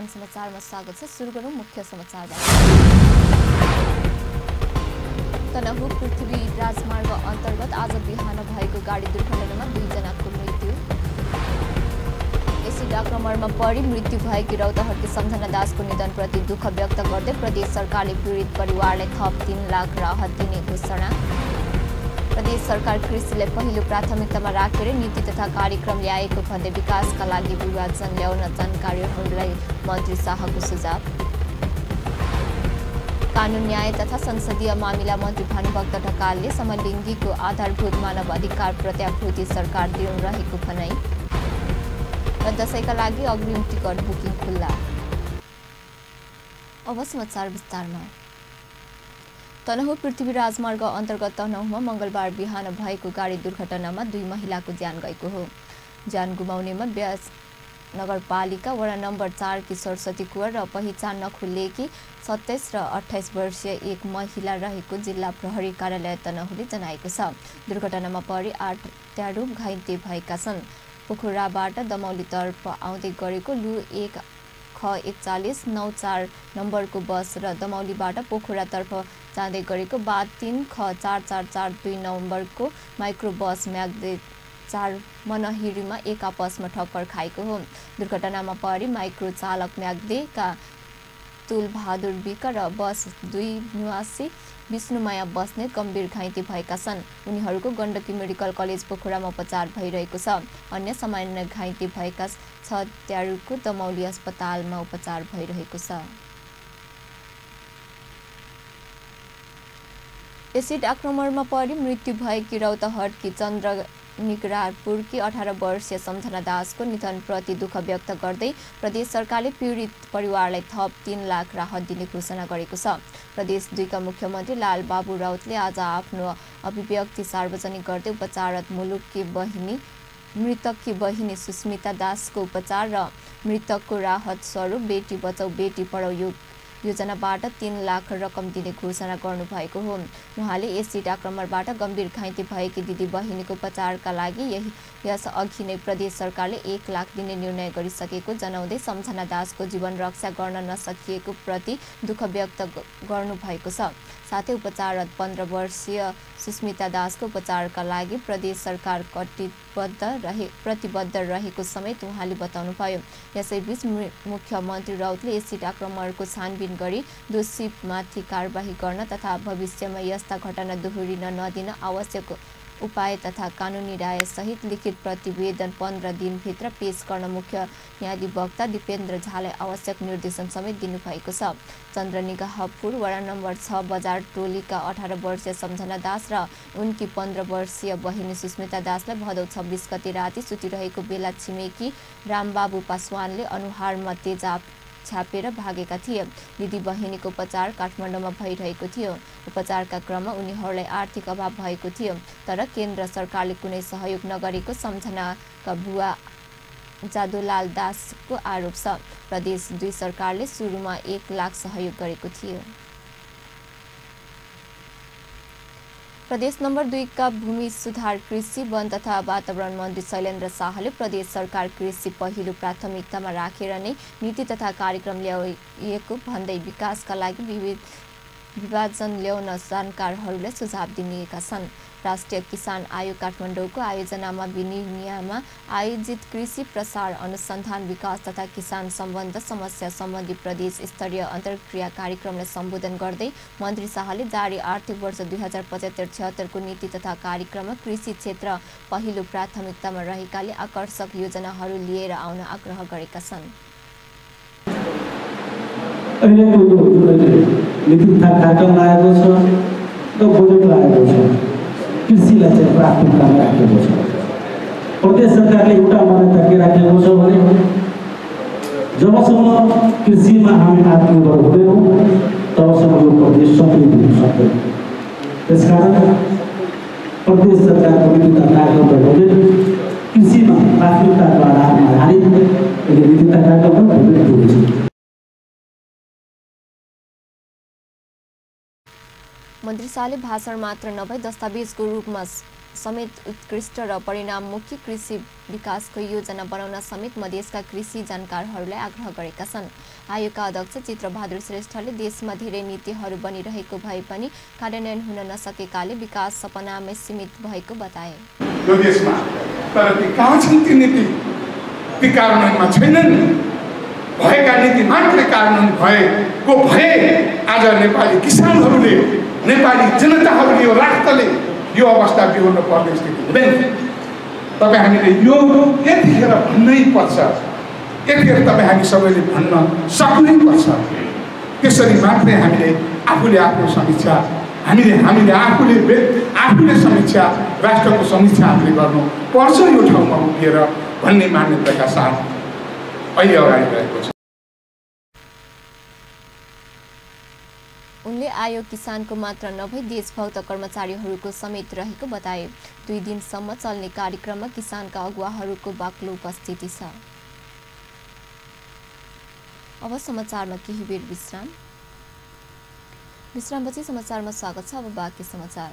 अर्पण समाचारमा स्वागत छ। सुरु गरौँ मुख्य समाचारबाट। तनहुँ पृथ्वी राजमार्ग अन्तर्गत आज बिहान भएको गाडी दुर्घटनामा 2 जनाको मृत्यु। एसिड आक्रमणमा परि मृत्यु भएकी रौतहटकी सम्झना दासको निधनप्रति दुःख व्यक्त गर्दै प्रदेश सरकारले पीडित परिवारलाई थप 3 लाख राहत दिने घोषणा। प्रदेश सरकार कृषिलाई पहिलो प्राथमिकतामा राखेर नीति तथा कार्यक्रम ल्याएको भन्दै विकासका लागि विभाजन ल्याउन जानकारीहरूलाई मन्त्री शाहको सुझाव। कानुन न्याय तथा संसदीय मामिला मन्त्री भानुभक्त ढकालले समलिङ्गीको आधारभूत मानव अधिकार प्रत्याभूति सरकार दृढ रहेको भनाई। र दशैंका लागि अग्रिम टिकट बुकिङ खुल्ला। अब समाचार विस्तारमा। तनहुँ पृथ्वी राजमार्ग अन्तर्गत तनहुँमा मंगलबार बिहान भएको गाडी दुर्घटनामा 2 महिलाको ज्यान गएको हो। ज्यान गुमाउनेमा ब्यास नगरपालिका वडा नम्बर 4 की सरस्वती कुँवर र पहिचान नखुलेकी 27 र 28 वर्षीय एक महिला रहेको जिल्ला प्रहरी कार्यालय तनहुँले जनाएको छ। दुर्घटनामा परि 8 त्यारू घाइते भएका छन्। पोखराबाट दमौलीतर्फ आउँदै गरेको लु 1 ख 4194 नम्बरको बस र दमौलीबाट पोखरातर्फ जाँदै गरेको बाद 3 ख 4442 नम्बरको माइक्रो बस म्याग्दे 4 मनहिरीमा एक आपसमा ठक्कर खाएको हो। दुर्घटनामा परि माइक्रो चालक म्याग्देका तुलबहादुर विक र बस 2 निवासी विष्णुमाया बस्नेत गम्भीर घाइते भएका छन्। उनीहरूको गण्डकी मेडिकल कलेज पोखरामा उपचार भइरहेको छ। अन्य सामान्य घाइते भएका 6 त्यारूको दमौली अस्पतालमा उपचार भइरहेको छ। एसिड आक्रमणमा परि मृत्यु भएकी रौतहटकी चन्द्रनिग्रापुरकी 18 वर्षीय सम्झना दासको निधनप्रति दुःख व्यक्त गर्दै प्रदेश सरकारले पीडित परिवारलाई थप 3 लाख राहत दिने घोषणा गरेको छ। प्रदेश 2 का मुख्यमन्त्री लालबाबु राउतले आज आफ्नो अभिव्यक्ति सार्वजनिक गर्दै उपचाररत मृतककी बहिनी सुस्मिता दासको उपचार र मृतकको राहत स्वरूप बेटी बचाऊ बेटी पढाऊ योजनाबाट 3 लाख रकम दिने घोषणा गर्नुभएको हो। उहाँले एसिड आक्रमणबाट गम्भीर घाइते भएकी दिदी बहिनीको उपचारका लागि यस अघि नै प्रदेश सरकारले 1 लाख दिने निर्णय गरिसकेको जनाउँदै सम्झना दासको जीवन रक्षा गर्न नसकिएको प्रति दुःख व्यक्त गर्नुभएको छ। साथै उपचाररत 15 वर्षीय सुस्मिता दासको उपचारका लागि प्रदेश सरकार प्रतिबद्ध रहेको समेत उहाँले बताउनुभयो। यसैबीच मुख्यमन्त्री राउतले एसिड आक्रमणको छानबिन गरी दोषीमाथि कारबाही गर्न तथा भविष्यमा यस्ता घटना दोहोरिन नदिन आवश्यक उपाय तथा कानुनी राय सहित लिखित प्रतिवेदन 15 दिनभित्र पेश गर्न मुख्य न्यायाधिवक्ता दिपेन्द्र झालाई आवश्यक निर्देशन समेत दिनुभएको छ। चन्द्रनिगाहपुर वडा नम्बर 6 बजार टोलीका 18 वर्षीय सम्झना दास र उनकी 15 वर्षीय बहिनी सुस्मिता दासलाई भदौ 26 गते राति सुतिरहेको बेला छिमेकी रामबाबु पासवानले अनुहारमा तेजाब छापेर भागेका थिए। दिदी बहिनीको उपचार काठमाडौँमा भइरहेको थियो। उपचारका क्रममा उनीहरूलाई आर्थिक अभाव भएको थियो। तर केन्द्र सरकारले कुनै सहयोग नगरेको सम्झनाका बुवा जादुलाल दासको आरोप छ। प्रदेश 2 सरकारले सुरुमा 1 लाख सहयोग गरेको थियो। प्रदेश नम्बर 2 का भूमि सुधार कृषि वन तथा वातावरण मन्त्री शैलेन्द्र शाहले प्रदेश सरकार कृषि पहिलो प्राथमिकतामा राखेर नै नीति तथा कार्यक्रम ल्याएको भन्दै विकासका लागि विभाजन ल्याउन जानकारहरूलाई सुझाव दिएका छन्। राष्ट्रिय किसान आयोग काठमाडौँको आयोजनामा विनिमयमा आयोजित कृषि प्रसार अनुसन्धान विकास तथा किसान सम्बन्ध समस्या सम्बन्धी प्रदेश स्तरीय अन्तर्क्रिया कार्यक्रमलाई सम्बोधन गर्दै मन्त्री शाहले जारी आर्थिक वर्ष 2075-76 को नीति तथा कार्यक्रममा कृषि क्षेत्र पहिलो प्राथमिकतामा रहेकाले आकर्षक योजनाहरू लिएर आउन आग्रह गरेका छन्। कृषिलाई चाहिँ प्राथमिकतामा राखेको छ। प्रदेश सरकारले एउटा मान्यता के राखेको छ भने जबसम्म कृषिमा हामी आत्मनिर्भर हुँदैनौँ तबसम्म यो प्रदेश समृद्ध हुन सक्दैन। त्यसकारण प्रदेश सरकारको नीति तथा कार्यक्रमले कृषिमा प्राथमिकताको आधारमा आधारित नीति तथा कार्यक्रम हुनेछ। मन्त्री शाहले भाषण मात्र नभई दस्तावेजको रूपमा समेत उत्कृष्ट र परिणाममुखी कृषि विकासको योजना बनाउन समेत मधेसका कृषि जानकारहरूलाई आग्रह गरेका छन्। आयोगका अध्यक्ष चित्रबहादुर श्रेष्ठले देशमा धेरै नीतिहरू बनिरहेको भए पनि कार्यान्वयन हुन नसकेकाले विकास सपनामै सीमित भएको बताए। यो देशमा तर ती कहाँ छन् ती नीति? ती कार्यान्वयनमा छैनन्। भएका नीति मात्रै कार्यान्वयन भएको भए आज नेपाली किसानहरूले, नेपाली जनताहरूले, यो राष्ट्रले यो अवस्था बिहोर्न पर्ने स्थिति हुँदैन। तपाईँ हामीले यो यतिखेर भन्नै पर्छ, यतिखेर तपाईँ हामी सबैले भन्न सक्नै पर्छ। त्यसरी मात्रै हामीले आफूले आफ्नो समीक्षा, हामीले आफूले समीक्षा, राष्ट्रको समीक्षा हामीले गर्नु पर्छ यो ठाउँमा उभिएर भन्ने मान्यताका साथ अहिले अगाडि बढेको छ। उनले आयोग किसानको मात्र नभई देशभक्त कर्मचारीहरूको समेत रहेको बताए। 2 दिनसम्म चल्ने कार्यक्रममा किसानका अगुवाहरूको बाक्लो उपस्थिति छ। अब समाचारमा केही बेर विश्रामपछि समाचारमा स्वागत छ। अब बाँकी समाचार।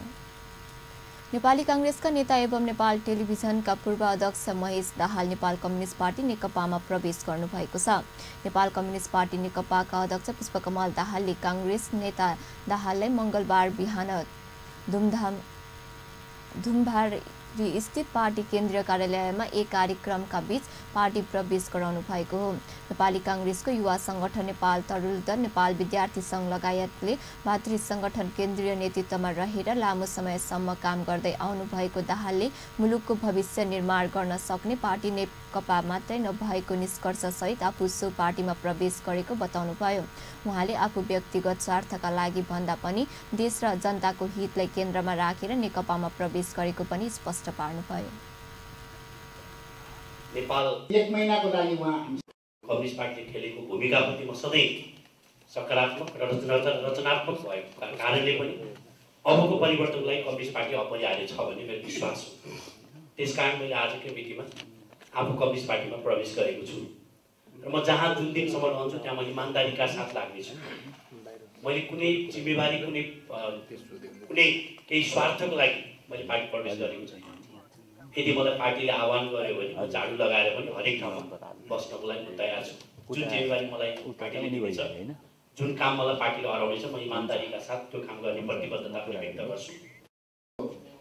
नेपाली कांग्रेसका नेता एवं नेपाल टेलिभिजनका पूर्व अध्यक्ष महेश दाहाल नेपाल कम्युनिस्ट पार्टी नेकपामा प्रवेश गर्नुभएको छ। नेपाल कम्युनिस्ट पार्टी नेकपाका अध्यक्ष पुष्पकमल दाहालले कांग्रेस नेता दाहाललाई मंगलबार बिहान धुमभारी स्थित पार्टी केन्द्रीय कार्यालयमा एक कार्यक्रमका बीच पार्टी प्रवेश गराउनु भएको हो। नेपाली कांग्रेसको युवा संगठन नेपाल तरुल दल, नेपाल विद्यार्थी संघ लगायतले भातृ संगठन केन्द्रीय नेतृत्वमा रहेर लामो समयसम्म काम गर्दै आउनु भएको दाहालले मुलुकको भविष्य निर्माण गर्न सक्ने पार्टी नेकपा मात्रै नभएको निष्कर्ष सहित आफू सो पार्टीमा प्रवेश गरेको बताउनुभयो। उहाँले आफू व्यक्तिगत स्वार्थका लागि भन्दा पनि देश र जनताको हितलाई केन्द्रमा राखेर नेकपामा प्रवेश गरेको पनि स्पष्ट पार्नुभयो। नेपाल 1 महिनाको लागि उहाँ कम्युनिस्ट पार्टीले खेलेको भूमिकाप्रति म सधैँ सकारात्मक र रचनात्मक भएको कारणले पनि अबको परिवर्तनलाई कम्युनिस्ट पार्टी अपरिहार्य छ भन्ने मेरो विश्वास हो। त्यसकारण मैले आजकै मितिमा आफू कम्युनिस्ट पार्टीमा प्रवेश गरेको छु र म जहाँ जुन दिनसम्म रहन्छु त्यहाँ म इमान्दारीका साथ लाग्नेछु। मैले कुनै जिम्मेवारी कुनै केही स्वार्थको लागि मैले पार्टी प्रवेश गरेको छैन। यदि मलाई पार्टीले आह्वान गर्यो भने म झाडु लगाएर पनि हरेक ठाउँमा बस्नको लागि म तयार छु। जुन जिम्मेवारी मलाई पार्टीले दिन्छ, जुन काम मलाई पार्टीले हराउनेछ, म इमान्दारीका साथ त्यो काम गर्ने प्रतिबद्धता पनि व्यक्त गर्छु।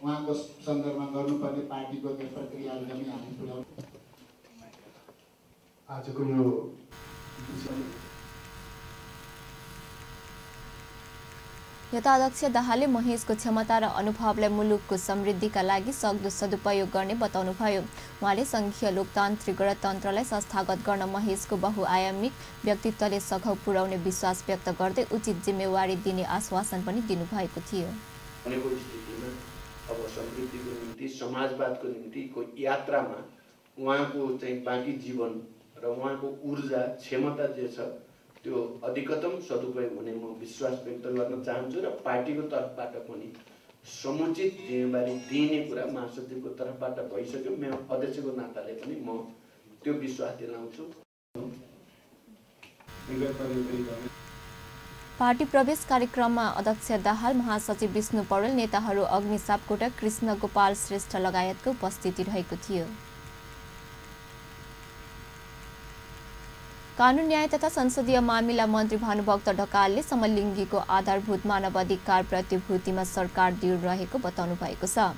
उहाँको सन्दर्भमा गर्नुपर्ने पार्टीको त्यो प्रक्रियाहरू पनि हामी पुर्याउँ। आजको यो यता अध्यक्ष दाहालले महेशको क्षमता र अनुभवलाई मुलुकको समृद्धिका लागि सक्दो सदुपयोग गर्ने बताउनुभयो। उहाँले संघीय लोकतान्त्रिक गणतन्त्रलाई संस्थागत गर्न महेशको बहुआयामिक व्यक्तित्वले सघाउ पुर्याउने विश्वास व्यक्त गर्दै उचित जिम्मेवारी दिने आश्वासन पनि दिनुभएको थियो। भनेको स्थितिमा अब समृद्धिको निम्ति, समाजवादको निम्तिको यात्रामा उहाँको चाहिँ बाँकी जीवन र उहाँको ऊर्जा, क्षमता जे छ त्यो अधिकतम सदुपयोग हुने म विश्वास व्यक्त गर्न चाहन्छु र पार्टीको तर्फबाट पनि समुचित जिम्मेवारी दिने कुरा महासचिवको तर्फबाट भइसक्यो। मेरो अध्यक्षको नाताले पनि म त्यो विश्वास दिलाउँछु। पार्टी प्रवेश कार्यक्रममा अध्यक्ष दाहाल, महासचिव विष्णु पौडेल, नेताहरू अग्नि सापकोटा, कृष्ण गोपाल श्रेष्ठ लगायतको उपस्थिति रहेको थियो। कानून न्याय तथा संसदीय मामिला मन्त्री भानुभक्त ढकालले समलिङ्गीको आधारभूत मानवाधिकार प्रतिभूतिमा सरकार दृढ रहेको बताउनु भएको छ।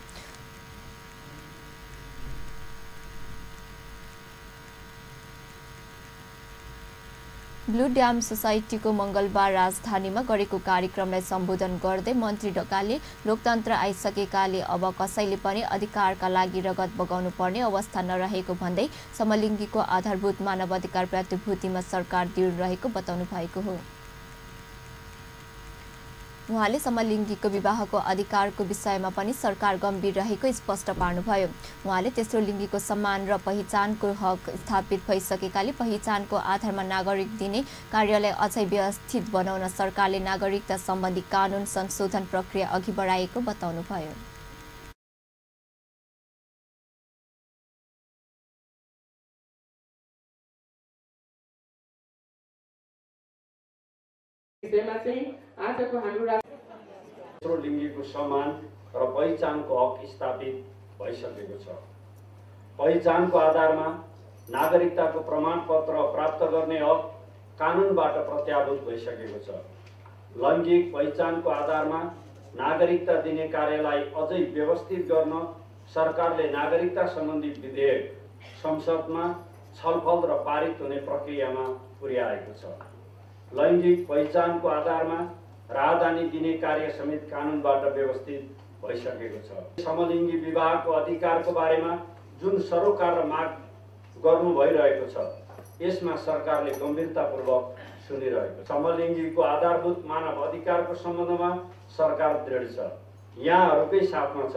ब्लू ड्याम सोसाइटीको मंगलबार राजधानीमा गरेको कार्यक्रमलाई सम्बोधन गर्दै मन्त्री ढकालले लोकतन्त्र आइसकेकाले अब कसैले पनि अधिकारका लागि रगत बगाउनु पर्ने अवस्था नरहेको भन्दै समलिङ्गीको आधारभूत मानवाधिकार प्रतिभूतिमा सरकार दृढ रहेको बताउनु भएको हो। उहाँले समलिङ्गीको विवाहको अधिकारको विषयमा पनि सरकार गम्भीर रहेको स्पष्ट पार्नुभयो। उहाँले तेस्रो लिङ्गीको सम्मान र पहिचानको हक स्थापित भइसकेकाले पहिचानको आधारमा नागरिक दिने कार्यलाई अझै व्यवस्थित बनाउन सरकारले नागरिकता सम्बन्धी कानून संशोधन प्रक्रिया अघि बढाएको बताउनुभयो। आजको हाम्रो तेस्रो लिङ्गीको सम्मान र पहिचानको हक स्थापित भइसकेको छ। पहिचानको आधारमा नागरिकताको प्रमाणपत्र प्राप्त गर्ने हक कानुनबाट प्रत्याभूत भइसकेको छ। लैङ्गिक पहिचानको आधारमा नागरिकता दिने कार्यलाई अझै व्यवस्थित गर्न सरकारले नागरिकता सम्बन्धी विधेयक संसदमा छलफल र पारित हुने प्रक्रियामा पुर्याएको छ। लैङ्गिक पहिचानको आधारमा राहदानी दिने कार्य समेत कानुनबाट व्यवस्थित भइसकेको छ। समलिङ्गी विवाहको अधिकारको बारेमा जुन सरोकार र माग गर्नु भइरहेको छ, यसमा सरकारले गम्भीरतापूर्वक सुनिरहेको छ। समलिङ्गीको आधारभूत मानव अधिकारको सम्बन्धमा सरकार दृढ छ। यहाँहरूकै साथमा छ।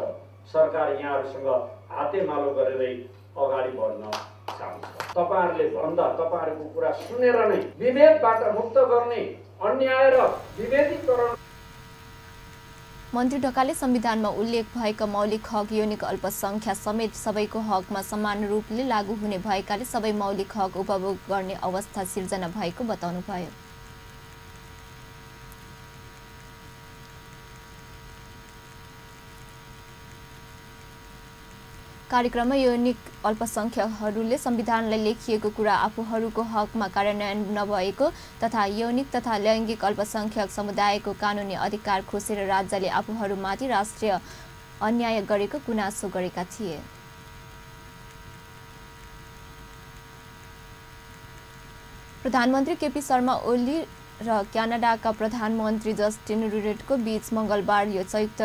सरकार यहाँहरूसँग हातेमालो गरेरै अगाडि बढ्न चाहन्छ। तपाईहरुले भन्दा तपाईहरुको कुरा सुनेर नै विभेदबाट मुक्त गर्ने अन्याय र विभेदीकरण। मन्त्री ढकालले संविधानमा उल्लेख भएका मौलिक हक यौनिक अल्पसंख्या समेत सबैको हकमा समान रूपले लागू हुने भएकाले सबै मौलिक हक उपभोग गर्ने अवस्था सिर्जना भएको बताउनुभयो। कार्यक्रममा यौनिक अल्पसंख्यकहरूले संविधानलाई लेखिएको कुरा आफूहरूको हकमा कार्यान्वयन नभएको तथा यौनिक तथा लैङ्गिक अल्पसंख्यक समुदायको कानुनी अधिकार खोसेर राज्यले आफूहरूमाथि राष्ट्रिय अन्याय गरेको गुनासो गरेका थिए। प्रधानमन्त्री केपी शर्मा ओली र क्यानाडाका प्रधानमन्त्री जस्टिन ट्रुडेटको बीच मंगलबार यो संयुक्त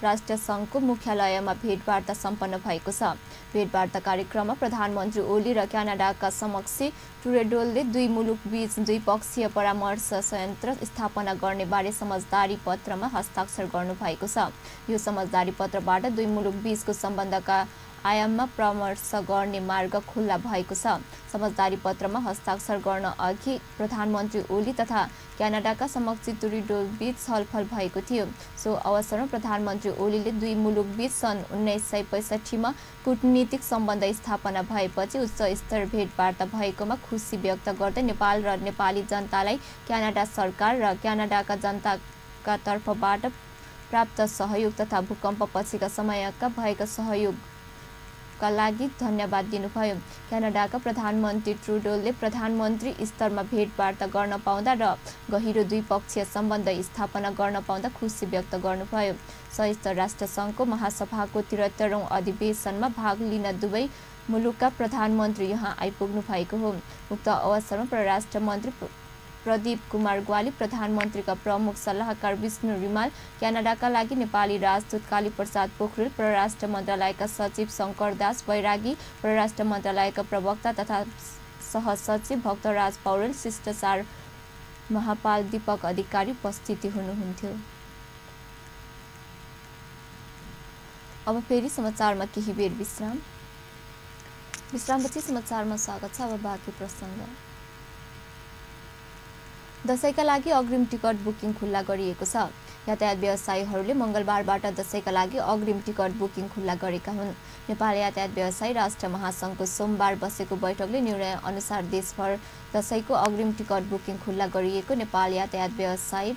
राष्ट्र संघको मुख्यालयमा भेटवार्ता सम्पन्न भएको छ। भेटवार्ता कार्यक्रममा प्रधानमन्त्री ओली र क्यानाडाका समकक्षी ट्रुडेटले दुई मुलुक बीच द्विपक्षीय परामर्श संयन्त्र स्थापना गर्ने बारे समझदारी पत्रमा हस्ताक्षर गर्नु भएको छ। यो समझदारी पत्रबाट दुई मुलुक बीचको सम्बन्धका आयाममा परामर्श गर्ने मार्ग खुल्ला भएको छ। समझदारी पत्रमा हस्ताक्षर गर्न अघि प्रधानमन्त्री ओली तथा क्यानाडाका समकक्षी ट्रुडेटो बीच छलफल भएको थियो। सो अवसरमा प्रधानमन्त्री ओलीले दुई मुलुक बीच सन् 1965 मा कूटनीतिक सम्बन्ध स्थापना भएपछि उच्च स्तर भेटवार्ता भएकोमा खुसी व्यक्त गर्दै नेपाल र नेपाली जनतालाई क्यानाडा सरकार र क्यानाडाका जनताका तर्फबाट प्राप्त सहयोग तथा भूकम्प पछिका समयका भएका सहयोग का लागि धन्यवाद दिनुभयो। क्यानाडाका प्रधानमन्त्री ट्रुडेटले प्रधानमन्त्री स्तरमा भेटवार्ता गर्न पाउँदा र गहिरो द्विपक्षीय सम्बन्ध स्थापना गर्न पाउँदा खुसी व्यक्त गर्नुभयो। संयुक्त राष्ट्र संघको महासभाको 73औं अधिवेशनमा भाग लिन दुवै मुलुकका प्रधानमन्त्री यहाँ आइपुग्नु भएको हो। उक्त अवसरमा परराष्ट्र मन्त्री प्रदीप कुमार ग्वाली, प्रधानमन्त्रीका प्रमुख सल्लाहकार विष्णु रिमाल, क्यानाडाका लागि नेपाली राजदूत काली प्रसाद पोखरेल, परराष्ट्र मन्त्रालयका सचिव शंकर दास बैरागी, परराष्ट्र मन्त्रालयका प्रवक्ता तथा सहसचिव भक्तराज पौडेल, शिष्टाचार महापाल दीपक अधिकारी उपस्थिति हुनुहुन्थ्यो। अब फेरि समाचारमा केही बेर विश्रामपछि समाचारमा स्वागत छ। अब बाँकी प्रसङ्ग। दशैंका लागि अग्रिम टिकट बुकिङ खुल्ला गरिएको छ। यातायात व्यवसायीहरूले मंगलबारबाट दशैंका लागि अग्रिम टिकट बुकिङ खुल्ला गरेका हुन्। नेपाल यातायात व्यवसायी राष्ट्र महासंघको सोमबार बसेको बैठकले निर्णय अनुसार देशभर दशैंको अग्रिम टिकट बुकिङ खुल्ला गरिएको नेपाल यातायात व्यवसायी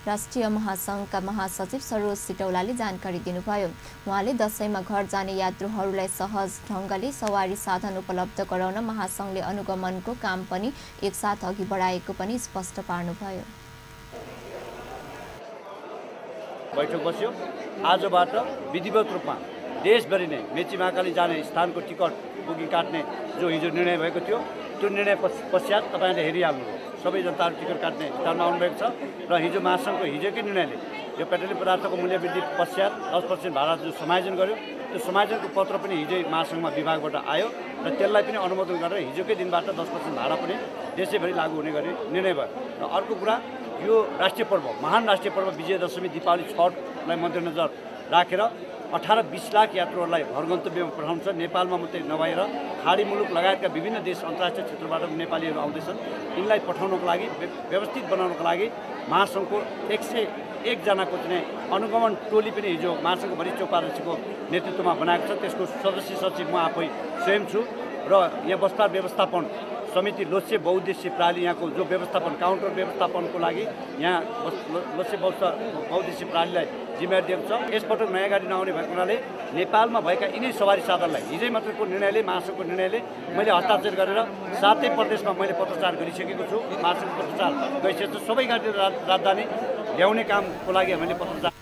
राष्ट्रिय महासंघका महासचिव सरोज सिटौलाले जानकारी दिनुभयो। उहाँले दशैंमा घर जाने यात्रुहरूलाई सहज ढंगले सवारी साधन उपलब्ध गराउन महासंघले अनुगमनको काम पनि एकसाथ अघि बढाएको पनि स्पष्ट पार्नुभयो। बैठक बस्यो। आजबाट विधिवत रूपमा देशभरि नै मेची महाकाली जाने स्थानको टिकट बुकिङ काट्ने जो हिजो निर्णय भएको थियो, त्यो निर्णय पश्चात तपाईले हेरिहाल्नुभयो। सबै जनताहरू टिकट काट्ने स्थानमा आउनुभएको छ र हिजो महासंघको हिजोकै निर्णयले यो पेट्रोलियम पदार्थको मूल्य वृद्धि पश्चात 10% भाडा जो समायोजन गर्यो, त्यो समायोजनको पत्र पनि हिजै महासंघमा विभागबाट आयो र त्यसलाई पनि अनुमोदन गरेर हिजोकै दिनबाट 10% भाडा पनि देशैभरि लागू हुने गरी निर्णय भयो। र अर्को कुरा, यो राष्ट्रिय पर्व, महान राष्ट्रिय पर्व विजयदशमी, दीपावली, छठलाई मध्यनजर राखेर 18-20 लाख यात्रुहरूलाई घर गन्तव्यमा पठाउँछ। नेपालमा मात्रै नभएर खाडी मुलुक लगायतका विभिन्न देश अन्तर्राष्ट्रिय क्षेत्रबाट नेपालीहरू आउँदैछन्। यिनलाई पठाउनको लागि, व्यवस्थित बनाउनको लागि महासंघको 101 जनाको चाहिँ अनुगमन टोली पनि हिजो महासंघको वरिष्ठ उपाध्यक्षको नेतृत्वमा बनाएको छ। त्यसको सदस्य सचिव म आफै स्वयं छु र यहाँ व्यवस्थापन समिति लोसे बहुद्देश्य प्रणाली यहाँको जो व्यवस्थापन काउन्टर व्यवस्थापनको लागि यहाँ लोसे बहुद्देश्य प्रणालीलाई जिम्मेवारी दिएको छ। यसपटक नयाँ गाडी नआउने भएको हुनाले नेपालमा भएका यिनै सवारी साधनलाई हिजै मात्रको निर्णयले महासङ्घको निर्णयले मैले हस्ताक्षर गरेर 7 प्रदेशमा मैले पत्रचार गरिसकेको छु। महासङ्घ पत्रचार गइसकेको छु। सबै गाडी राजधानी ल्याउने कामको लागि हामीले पत्रचार।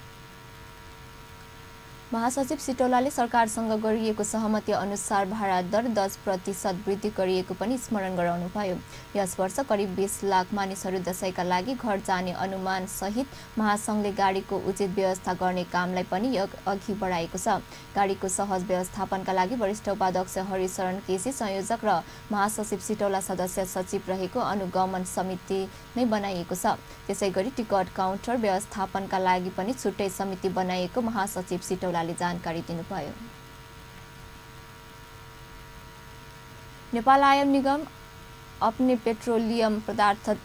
महासचिव सिटौलाले सरकारसँग गरिएको सहमति अनुसार भाडा दर 10% वृद्धि गरिएको पनि स्मरण गराउनुभयो। यस वर्ष करिब 20 लाख मानिसहरू दशैंका लागि घर जाने अनुमान सहित महासंघले गाडीको उचित व्यवस्था गर्ने कामलाई पनि अघि बढाएको छ। गाडीको सहज व्यवस्थापनका लागि वरिष्ठ उपाध्यक्ष हरिशरण केसी संयोजक र महासचिव सिटौला सदस्य सचिव रहेको अनुगमन समिति नै बनाइएको छ। त्यसैगरी टिकट काउन्टर व्यवस्थापनका लागि पनि छुट्टै समिति बनाइएको महासचिव सिटौलाले जानकारी दिनुभयो। नेपाल आयाम निगम अपने पेट्रोलियम पदार्थ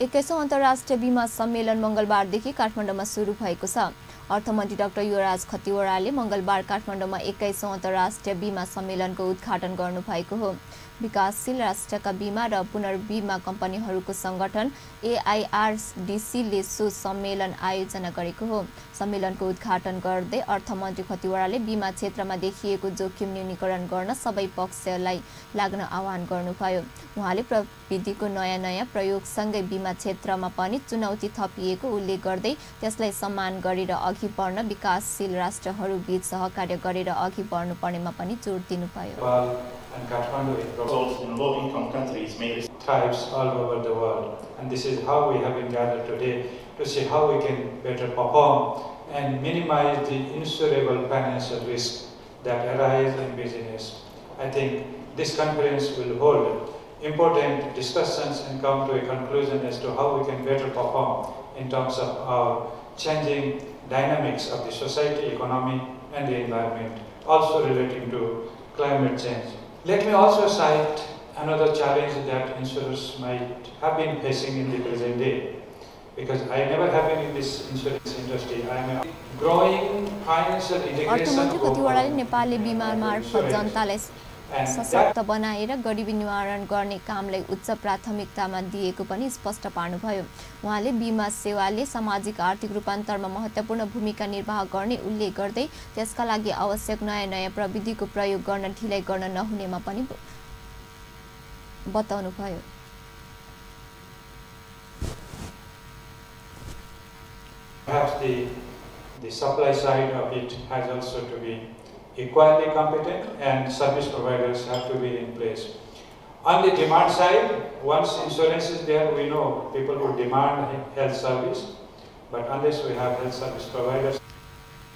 एक्काइसौं अन्तर्राष्ट्रिय बीमा सम्मेलन मंगलबारदेखि काठमाडौँमा सुरु भएको छ। अर्थमन्त्री डाक्टर युवराज खतिवड़ाले मंगलबार काठमाडौँमा 21औं अन्तर्राष्ट्रिय बीमा सम्मेलनको उद्घाटन गर्नुभएको हो। विकासशील राष्ट्रका बीमा र पुनर्बीमा कम्पनीहरूको संगठन AIRDCले सो सम्मेलन आयोजना गरेको हो। सम्मेलनको उद्घाटन गर्दै अर्थमन्त्री खतिवड़ाले बीमा क्षेत्रमा देखिएको जोखिम न्यूनीकरण गर्न सबै पक्षलाई लाग्न आह्वान गर्नुभयो। उहाँले प्रविधिको नयाँ प्रयोगसँगै बीमा क्षेत्रमा पनि चुनौती थपिएको उल्लेख गर्दै त्यसलाई सम्मान गरेर अघि बढ्न विकासशील राष्ट्रहरूबीच सहकार्य गरेर अघि बढ्नुपर्नेमा पनि जोड दिनुभयो। And Kathmandu results in low-income countries may tribes all over the world, and this is how we have been gathered today to see how we can better perform and minimize the insurable financial risk that arise in business. I think this conference will hold important discussions and come to a conclusion as to how we can better perform in terms of our changing dynamics of the society, economy, and the environment, also relating to climate change. Let me also cite another challenge that insurers might have been facing in the present day, because I never have been in this insurance industry. I am a growing financial integration. अर्थमन्त्री खतिवड़ाले नेपालले बीमा मार्फत जनतालाई सशक्त बनाएर गरिबी निवारण गर्ने कामलाई उच्च प्राथमिकतामा दिएको पनि स्पष्ट पार्नुभयो। उहाँले बीमा सेवाले सामाजिक आर्थिक रूपान्तरमा महत्त्वपूर्ण भूमिका निर्वाह गर्ने उल्लेख गर्दै त्यसका लागि आवश्यक नयाँ प्रविधिको प्रयोग गर्न ढिलाइ गर्न नहुनेमा पनि बताउनुभयो। Perhaps the supply side of it has also to be equally competent, and service providers have to be in place. On the demand side, once insurance is there, we know people would demand health service, but unless we have health service providers.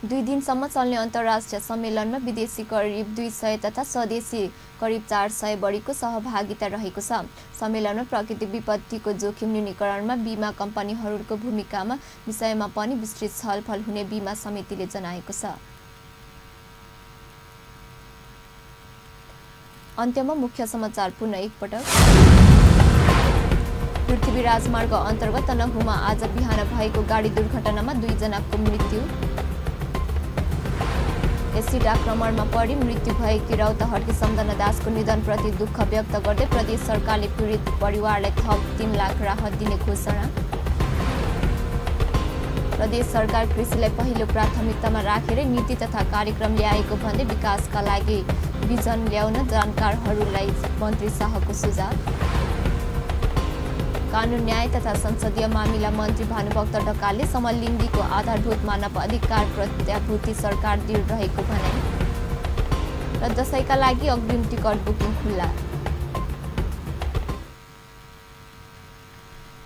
2 दिनसम्म चल्ने अन्तर्राष्ट्रिय सम्मेलनमा विदेशी करिब 200 तथा स्वदेशी करिब 400 बढीको सहभागिता रहेको छ। सम्मेलनमा प्राकृतिक विपत्तिको जोखिम न्यूनीकरणमा बीमा कम्पनीहरूको भूमिकामा विषयमा पनि विस्तृत छलफल हुने बीमा समितिले जनाएको छ। अन्त्यमा मुख्य समाचार पुनः एकपटक। पृथ्वी राजमार्ग अन्तर्गत तनहुमा आज बिहान भएको गाडी दुर्घटनामा 2 जनाको मृत्यु। एसिड आक्रमणमा परि मृत्यु भएकी रौतहटकी सम्झना दासको निधनप्रति दुःख व्यक्त गर्दै प्रदेश सरकारले पीडित परिवारलाई थप 3 लाख राहत दिने घोषणा। प्रदेश सरकार कृषिलाई पहिलो प्राथमिकतामा राखेर नीति तथा कार्यक्रम ल्याएको भन्दै विकासका लागि विजन ल्याउन जानकारहरूलाई मन्त्री शाहको सुझाव। कानुन न्याय तथा संसदीय मामिला मन्त्री भानुभक्त ढकालले समलिङ्गीको आधारभूत मानव अधिकार प्रत्याभूति सरकार दृढ रहेको भनाइ र दशैंका लागि अग्रिम टिकट बुकिङ खुल्ला।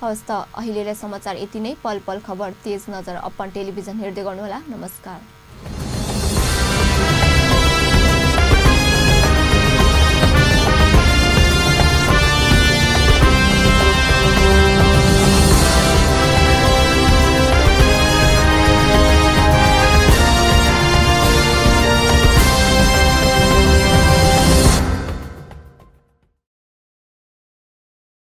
हवस् त अहिलेलाई समाचार यति नै। पल पल खबर तेज नजर अपन टेलिभिजन हेर्दै गर्नुहोला। नमस्कार।